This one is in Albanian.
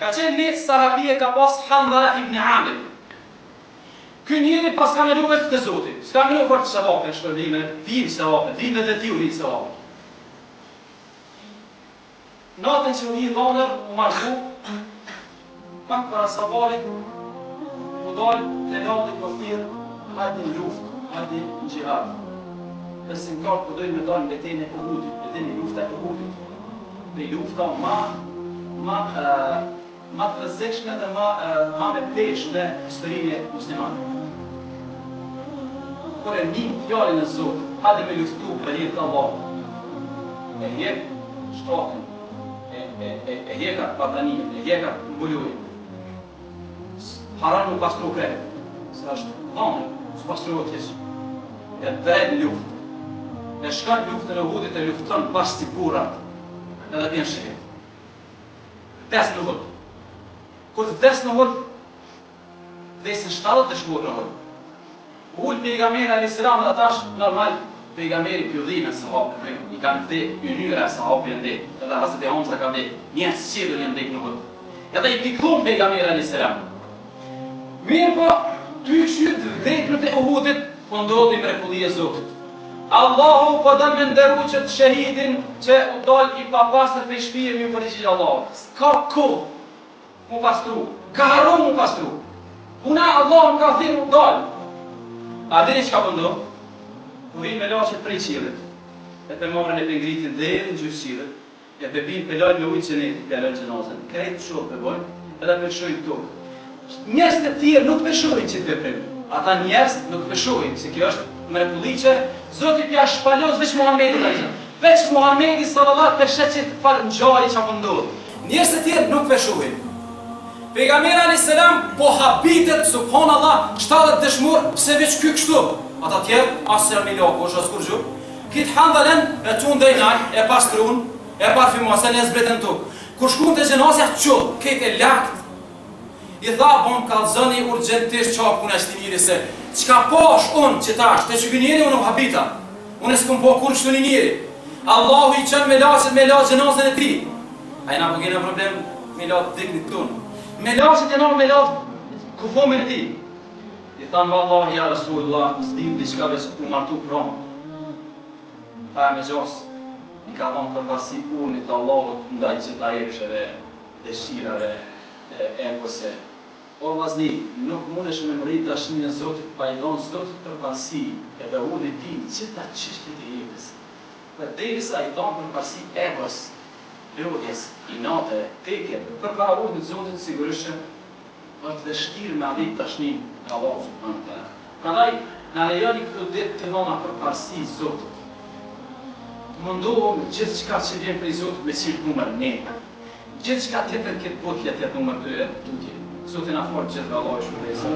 Ka qenë një Sarabie ka pas Handala ibn Amir. Ky njeri pas ka melu vetë të Zotit. S'ka melu për të savape, shpërblime, vinë savape, vinë dhe tiju vinë savape. Natën që u hi dhanër, u marzu, pak para savarit, u dalë të natë i këfirë, hajdi në luft, hajdi në gjihad. Besimtar po dojnë me dalë në betejën e Uhudit, betejën e lufta e Uhudit. Dhe lufta ma të rrezikshme dhe ma me peshë në historinë e muslimanëve. Kur e njih fjalën e Zotit, hajde me luftu për hir të Allahut. E hjek shtatin, e hjeka batanimin, e hjeka mbulujin. Haran nuk pastru krejt, se është dhanë, së pastruot Jesu. E dhejt në luft. E shkan luftën e Uhudit e luftën pas të burat, edhe bjen shihit. Vdes në Uhud. Kur të vdes në Uhud, vdesin 70 dëshmorë në Uhud. Uhud pejgamberi a.s. dhe atash normal pejgamberi pjudhime sahabë, i kanë vdek, ynyra sahabë janë vdek, edhe Hazreti Hamza ka vdek, njënë sirën janë vdek në Uhud. Edhe i pikthum pejgamberi a.s. Mirë po, ty këshyt vdeknët e Uhudit, po ndodhi mrekullia e Zotit. Allahu po dënë me ndërru që të shahidin që u dalë i papastër për shpije mi u përgjigj Allahut. Ka kohë mu pastru, ka haru mu pastru. Puna Allah më ka thirë mu dalë. A dini që ka pëndohë? Po vinë me laqet prej qilit, e për marrën e për ngritin dhe edhe në gjysh qilit, e për vinë për lajnë me ujtë qenetit, për lajnë gjenazën, krejtë shumë për bojnë, edhe për shojnë tokë. Njerëz të tjerë nuk peshojnë që të veprim. Ata njerëz nuk peshojnë, se kjo është mrekulli që Zoti pja shpalos veç Muhamedit atë. Veç Muhamedi sallallahu alaihi wasallam që të falë ngjarje çapo ndodh. Njerëz të tjerë nuk peshojnë. Pejgamberi alayhis salam po habitet subhanallahu 70 dëshmor pse veç ky kështu. Ata tjerë asë miloko, është askur gjë. Kit handalen e tundej nal, e pastrun, e parfymosen e zbretën tokë. Kur shkuan te xhenazja çull, këtë lart i tha bon kallzoni urgjentisht çapun e shtiniri se çka posh unë që tash te çykinjeri unë habita. Unë s'kam po kur shtu njeri. Allahu i çon me laçet xhenazën e tij. Ai na po kena problem me lat diknit ton. Me laçet e me lat kufomin e tij. I than vallahi ja Rasulullah, s'dim diçka veç u martu prom. Pa me jos. I ka von për pasi unit Allahut ndaj çtajesheve, dëshirave e ose o vazni, nuk mundesh me mërit dashnin e Zotit pa i dhënë Zotit përparësi edhe unë di që ta çështjet e jetës. Për derisa i dhënë përparësi egos, lodhjes, inate, teke, përpara unë Zotit sigurisht është vështirë me arrit dashnin e Allahut subhanahu wa taala. Prandaj na lejoni këto ditë të dhëna përparësi Zotit. Mundohëm gjithçka që vjen prej Zotit me cilë numër ne. Gjithçka tjetër këtë botë jetë numër 2 e tutje. Zotin a fort gjithë Allah e shpëlesë.